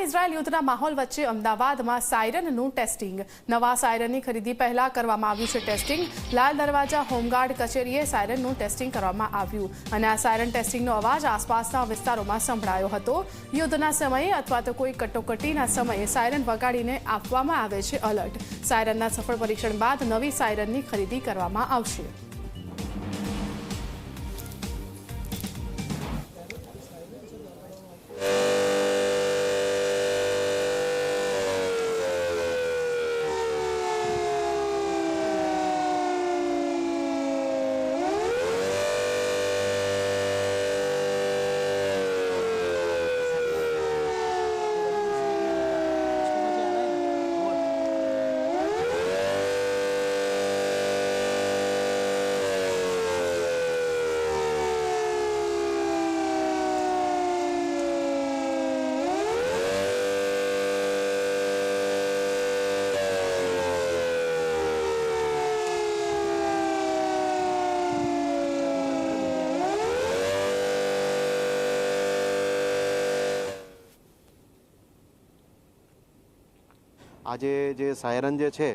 Israel યુદ્ધના માહોલ વચ્ચે અમદાવાદમાં સાયરનનું ટેસ્ટિંગ. નવા સાયરનની ખરીદી પહેલા કરવામાં આવ્યું છે ટેસ્ટિંગ. લાલ દરવાજા હોમગાર્ડ કચેરીએ સાયરનનું ટેસ્ટિંગ કરવામાં આવ્યું અને આ સાયરન ટેસ્ટિંગનો અવાજ આસપાસના વિસ્તારોમાં સંભળાયો હતો. યુદ્ધના સમયે અથવા તો કોઈ કટોકટીના સમયે સાયરન વગાડીને આપવામાં આવે છે એલર્ટ. સાયરનના સફળ પરીક્ષણ બાદ નવી સાયરનની ખરીદી કરવામાં આવશે. આજે જે સાયરન જે છે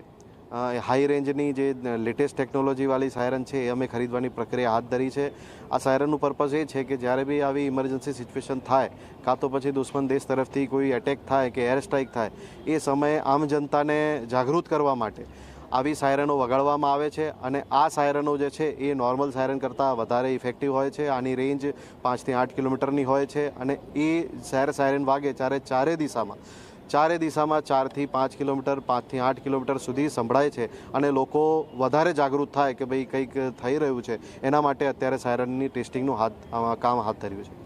હાઈ રેન્જની જે લેટેસ્ટ ટેકનોલોજીવાળી સાયરન છે એ અમે ખરીદવાની પ્રક્રિયા હાથ ધરી છે. આ સાયરનનું પર્પઝ એ છે કે જ્યારે બી આવી ઇમરજન્સી સિચ્યુએશન થાય, કાં તો પછી દુશ્મન દેશ તરફથી કોઈ એટેક થાય કે એર સ્ટ્રાઇક થાય, એ સમયે આમ જનતાને જાગૃત કરવા માટે આવી સાયરનો વગાડવામાં આવે છે. અને આ સાયરનો જે છે એ નોર્મલ સાયરન કરતાં વધારે ઇફેક્ટિવ હોય છે. આની રેન્જ 5 થી 8 કિલોમીટરની હોય છે અને એ સાયરન વાગે ત્યારે ચારે દિશામાં 4 થી 5 કિલોમીટર 5 થી 8 કિલોમીટર સુધી સંભળાય છે અને લોકો વધારે જાગૃત થાય કે ભાઈ કંઈક થઈ રહ્યું છે. એના માટે અત્યારે સાયરનની ટેસ્ટિંગનું કામ હાથ ધર્યું છે.